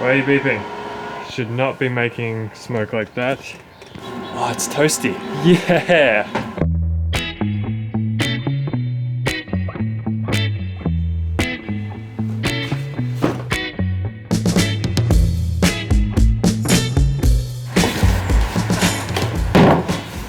Why are you beeping? Should not be making smoke like that. Oh, it's toasty. Yeah!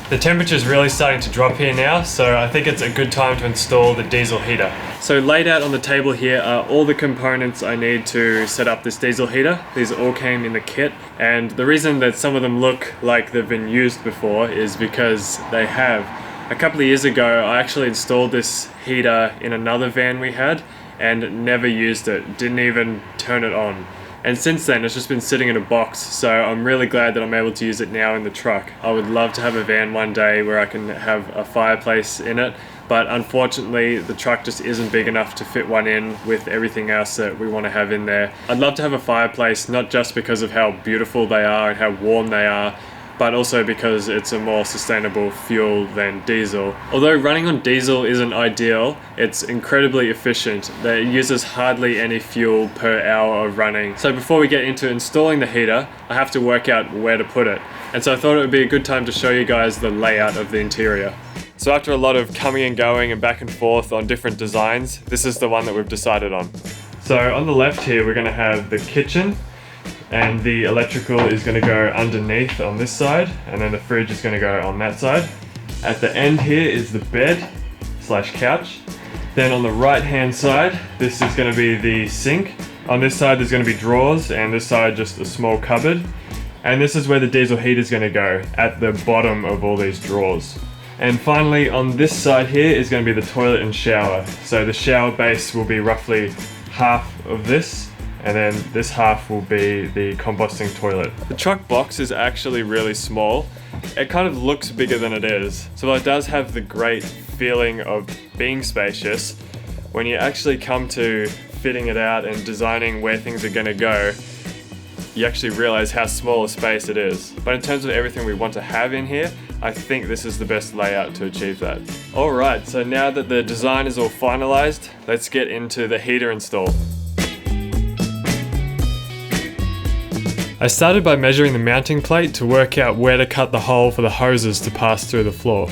The temperature is really starting to drop here now, so I think it's a good time to install the diesel heater. So laid out on the table here are all the components I need to set up this diesel heater. These all came in the kit, and the reason that some of them look like they've been used before is because they have. A couple of years ago, I actually installed this heater in another van we had and never used it, didn't even turn it on. And since then, it's just been sitting in a box, so I'm really glad that I'm able to use it now in the truck. I would love to have a van one day where I can have a fireplace in it, but unfortunately, the truck just isn't big enough to fit one in with everything else that we want to have in there. I'd love to have a fireplace, not just because of how beautiful they are and how warm they are, but also because it's a more sustainable fuel than diesel. Although running on diesel isn't ideal, it's incredibly efficient. It uses hardly any fuel per hour of running. So before we get into installing the heater, I have to work out where to put it. And so I thought it would be a good time to show you guys the layout of the interior. So after a lot of coming and going and back and forth on different designs, this is the one that we've decided on. So on the left here, we're gonna have the kitchen, and the electrical is going to go underneath on this side, and then the fridge is going to go on that side. At the end here is the bed / couch. Then on the right hand side, this is going to be the sink. On this side there's going to be drawers, and this side just a small cupboard. And this is where the diesel heater is going to go, at the bottom of all these drawers. And finally on this side here is going to be the toilet and shower. So the shower base will be roughly half of this, and then this half will be the composting toilet. The truck box is actually really small. It kind of looks bigger than it is. So while it does have the great feeling of being spacious, when you actually come to fitting it out and designing where things are gonna go, you actually realize how small a space it is. But in terms of everything we want to have in here, I think this is the best layout to achieve that. Alright, so now that the design is all finalized, let's get into the heater install. I started by measuring the mounting plate to work out where to cut the hole for the hoses to pass through the floor.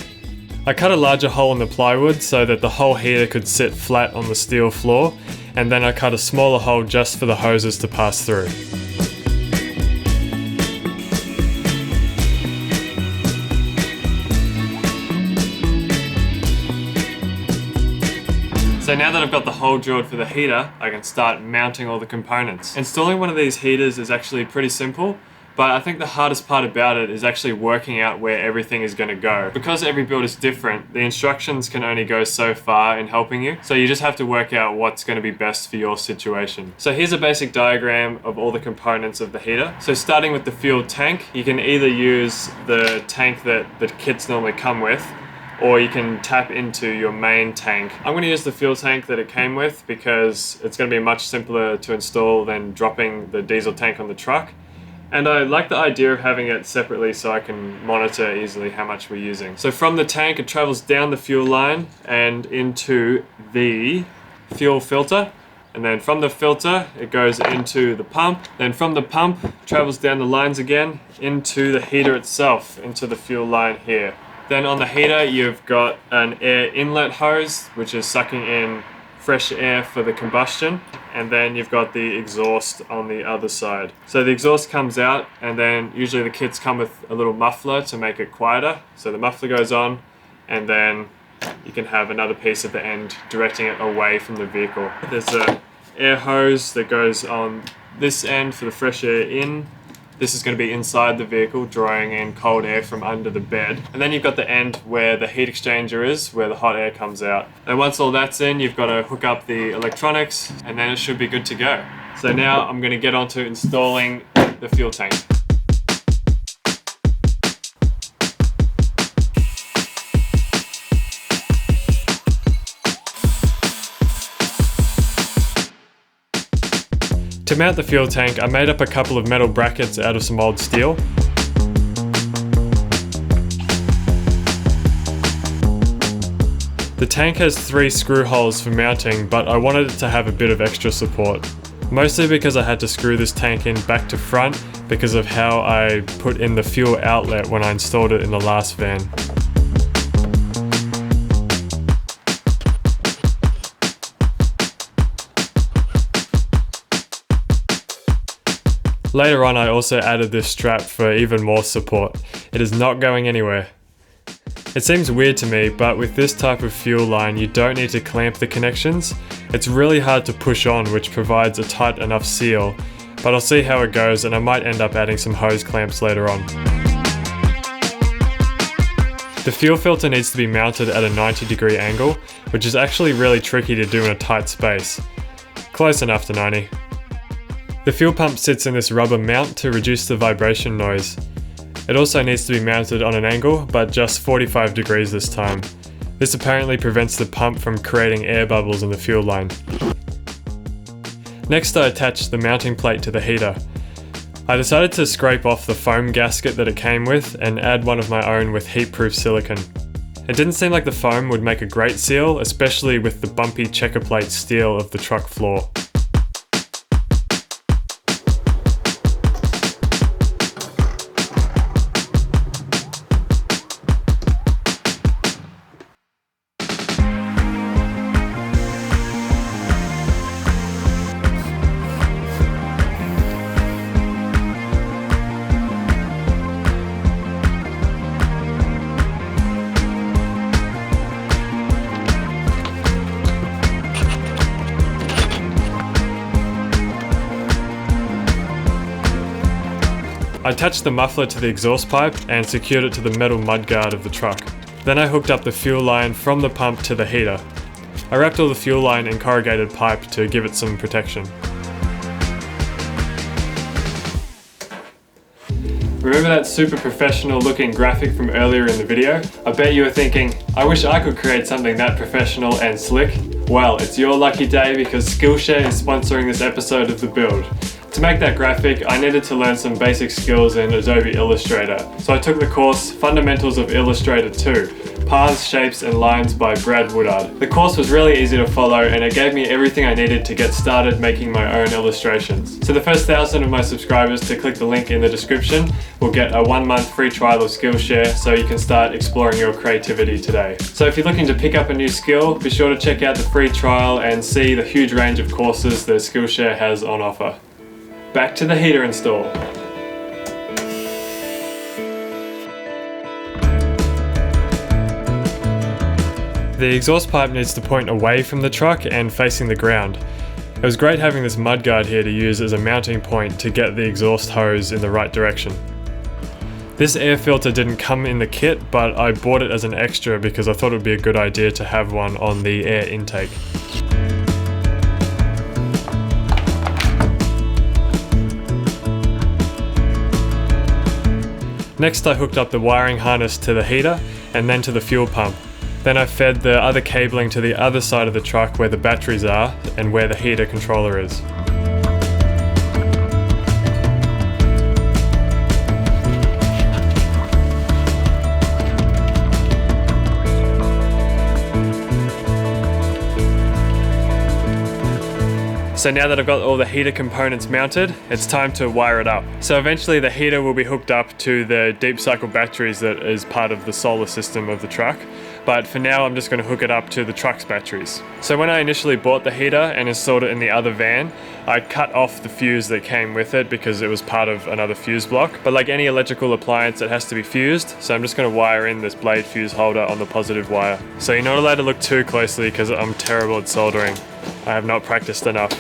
I cut a larger hole in the plywood so that the whole heater could sit flat on the steel floor, and then I cut a smaller hole just for the hoses to pass through. So now that I've got the hole drilled for the heater, I can start mounting all the components. Installing one of these heaters is actually pretty simple, but I think the hardest part about it is actually working out where everything is going to go. Because every build is different, the instructions can only go so far in helping you, so you just have to work out what's going to be best for your situation. So here's a basic diagram of all the components of the heater. So starting with the fuel tank, you can either use the tank that the kits normally come with, or you can tap into your main tank. I'm going to use the fuel tank that it came with because it's going to be much simpler to install than dropping the diesel tank on the truck. And I like the idea of having it separately so I can monitor easily how much we're using. So from the tank, it travels down the fuel line and into the fuel filter. And then from the filter, it goes into the pump. Then from the pump, it travels down the lines again into the heater itself, into the fuel line here. Then on the heater, you've got an air inlet hose, which is sucking in fresh air for the combustion. And then you've got the exhaust on the other side. So the exhaust comes out, and then usually the kits come with a little muffler to make it quieter. So the muffler goes on, and then you can have another piece at the end directing it away from the vehicle. There's an air hose that goes on this end for the fresh air in. This is going to be inside the vehicle, drawing in cold air from under the bed. And then you've got the end where the heat exchanger is, where the hot air comes out. And once all that's in, you've got to hook up the electronics, and then it should be good to go. So now I'm going to get on to installing the fuel tank. To mount the fuel tank, I made up a couple of metal brackets out of some old steel. The tank has 3 screw holes for mounting, but I wanted it to have a bit of extra support. mostly because I had to screw this tank in back to front because of how I put in the fuel outlet when I installed it in the last van. Later on I also added this strap for even more support. It is not going anywhere. It seems weird to me, but with this type of fuel line you don't need to clamp the connections. It's really hard to push on, which provides a tight enough seal, but I'll see how it goes and I might end up adding some hose clamps later on. The fuel filter needs to be mounted at a 90-degree angle, which is actually really tricky to do in a tight space. Close enough to 90. The fuel pump sits in this rubber mount to reduce the vibration noise. It also needs to be mounted on an angle, but just 45 degrees this time. This apparently prevents the pump from creating air bubbles in the fuel line. Next I attached the mounting plate to the heater. I decided to scrape off the foam gasket that it came with and add one of my own with heat-proof silicone. It didn't seem like the foam would make a great seal, especially with the bumpy checker plate steel of the truck floor. I attached the muffler to the exhaust pipe and secured it to the metal mudguard of the truck. Then I hooked up the fuel line from the pump to the heater. I wrapped all the fuel line in corrugated pipe to give it some protection. Remember that super professional looking graphic from earlier in the video? I bet you were thinking, I wish I could create something that professional and slick. Well, it's your lucky day because Skillshare is sponsoring this episode of the build. To make that graphic, I needed to learn some basic skills in Adobe Illustrator. So I took the course Fundamentals of Illustrator 2, Paths, Shapes and Lines by Brad Woodard. The course was really easy to follow and it gave me everything I needed to get started making my own illustrations. So the first 1,000 of my subscribers to click the link in the description will get a 1-month free trial of Skillshare so you can start exploring your creativity today. So if you're looking to pick up a new skill, be sure to check out the free trial and see the huge range of courses that Skillshare has on offer. Back to the heater install. The exhaust pipe needs to point away from the truck and facing the ground. It was great having this mudguard here to use as a mounting point to get the exhaust hose in the right direction. This air filter didn't come in the kit, but I bought it as an extra because I thought it would be a good idea to have one on the air intake. Next I hooked up the wiring harness to the heater and then to the fuel pump. Then I fed the other cabling to the other side of the truck where the batteries are and where the heater controller is. So now that I've got all the heater components mounted, it's time to wire it up. So eventually the heater will be hooked up to the deep cycle batteries that is part of the solar system of the truck. But for now I'm just going to hook it up to the truck's batteries. So when I initially bought the heater and installed it in the other van, I cut off the fuse that came with it because it was part of another fuse block. But like any electrical appliance, it has to be fused. So I'm just going to wire in this blade fuse holder on the positive wire. So you're not allowed to look too closely because I'm terrible at soldering. I have not practiced enough.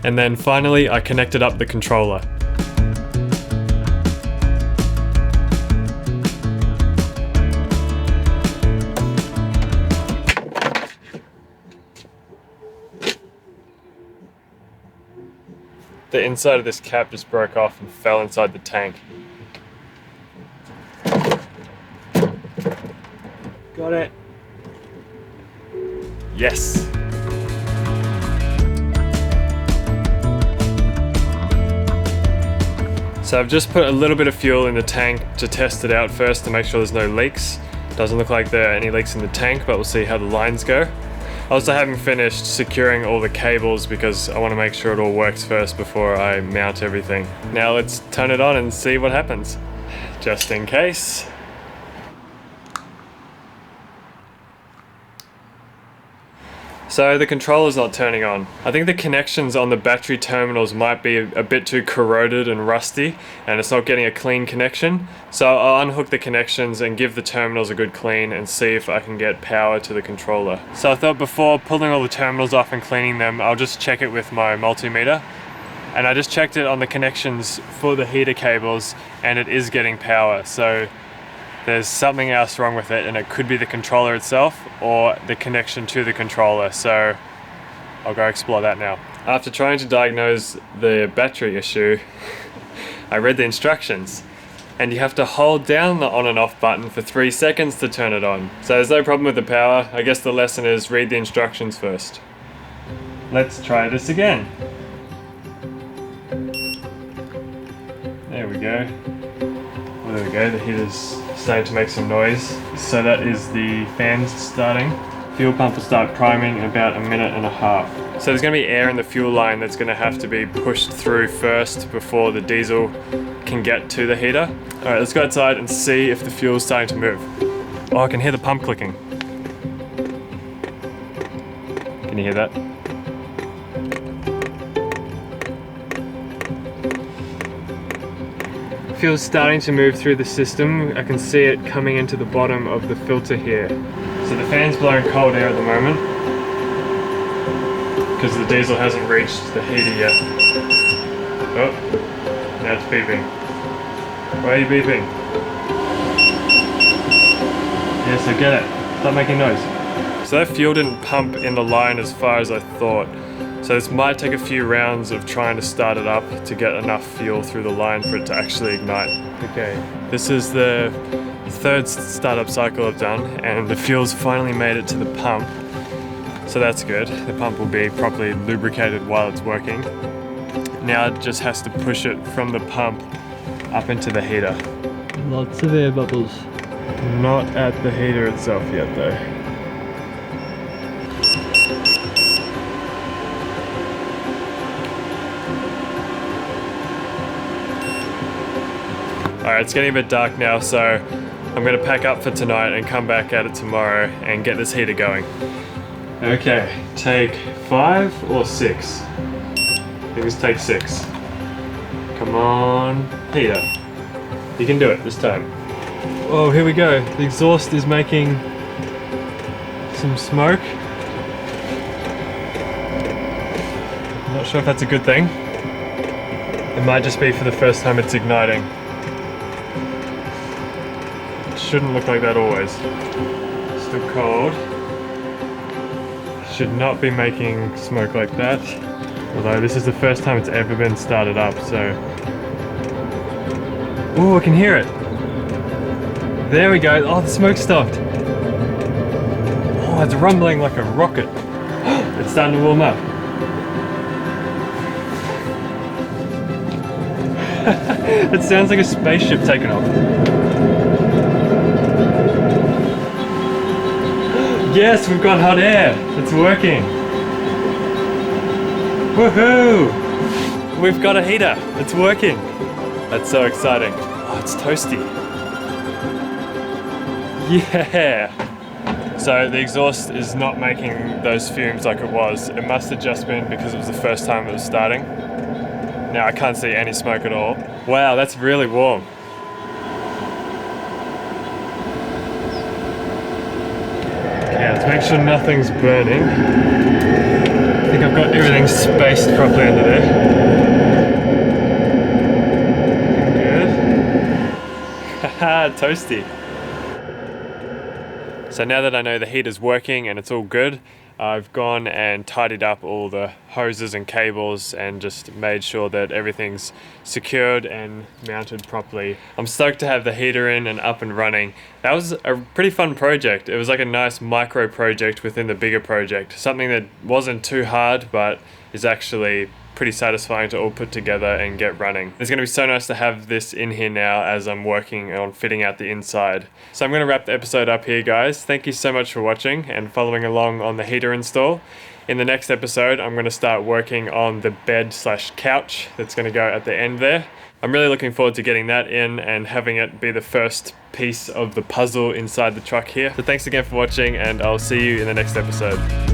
And then finally I connected up the controller. The inside of this cap just broke off and fell inside the tank. Got it. Yes. So I've just put a little bit of fuel in the tank to test it out first to make sure there's no leaks. Doesn't look like there are any leaks in the tank, but we'll see how the lines go. I also haven't finished securing all the cables because I want to make sure it all works first before I mount everything. Now let's turn it on and see what happens, just in case. So the controller's not turning on. I think the connections on the battery terminals might be a bit too corroded and rusty, and it's not getting a clean connection. So I'll unhook the connections and give the terminals a good clean and see if I can get power to the controller. So I thought before pulling all the terminals off and cleaning them, I'll just check it with my multimeter. And I just checked it on the connections for the heater cables, and it is getting power. So there's something else wrong with it, and it could be the controller itself or the connection to the controller. So I'll go explore that now. After trying to diagnose the battery issue, I read the instructions, and you have to hold down the on and off button for 3 seconds to turn it on. So there's no problem with the power. I guess the lesson is read the instructions first. Let's try this again. There we go. Well, there we go, the heater's starting to make some noise. So that is the fans starting. Fuel pump will start priming in about 1.5 minutes. So there's going to be air in the fuel line that's going to have to be pushed through first before the diesel can get to the heater. Alright, let's go outside and see if the fuel's starting to move. Oh, I can hear the pump clicking. Can you hear that? Fuel's starting to move through the system. I can see it coming into the bottom of the filter here. So the fan's blowing cold air at the moment because the diesel hasn't reached the heater yet. Oh, now it's beeping. Why are you beeping? Yes, I get it. Stop making noise. So that fuel didn't pump in the line as far as I thought. So this might take a few rounds of trying to start it up to get enough fuel through the line for it to actually ignite. Okay, this is the third startup cycle I've done, and the fuel's finally made it to the pump. So that's good. The pump will be properly lubricated while it's working. Now it just has to push it from the pump up into the heater. Lots of air bubbles. Not at the heater itself yet though. Alright, it's getting a bit dark now, so I'm going to pack up for tonight and come back at it tomorrow and get this heater going. Okay, take 5 or 6? I think it's take 6. Come on, heater. You can do it this time. Oh, here we go. The exhaust is making some smoke. I'm not sure if that's a good thing. It might just be for the first time it's igniting. Shouldn't look like that always. Still cold. Should not be making smoke like that. Although this is the first time it's ever been started up, so... Oh, I can hear it! There we go! Oh, the smoke stopped! Oh, it's rumbling like a rocket! It's starting to warm up. It sounds like a spaceship taking off. Yes, we've got hot air. It's working. Woohoo! We've got a heater. It's working. That's so exciting. Oh, it's toasty. Yeah. So the exhaust is not making those fumes like it was. It must have just been because it was the first time it was starting. Now I can't see any smoke at all. Wow, that's really warm. Okay, let's make sure nothing's burning. I think I've got everything spaced properly under there. Good. Haha, toasty. So now that I know the heater's working and it's all good, I've gone and tidied up all the hoses and cables and just made sure that everything's secured and mounted properly. I'm stoked to have the heater in and up and running. That was a pretty fun project. It was like a nice micro project within the bigger project. Something that wasn't too hard but is actually pretty satisfying to all put together and get running. It's going to be so nice to have this in here now as I'm working on fitting out the inside. So I'm going to wrap the episode up here, guys. Thank you so much for watching and following along on the heater install. In the next episode, I'm going to start working on the bed/couch that's going to go at the end there. I'm really looking forward to getting that in and having it be the first piece of the puzzle inside the truck here. So thanks again for watching, and I'll see you in the next episode.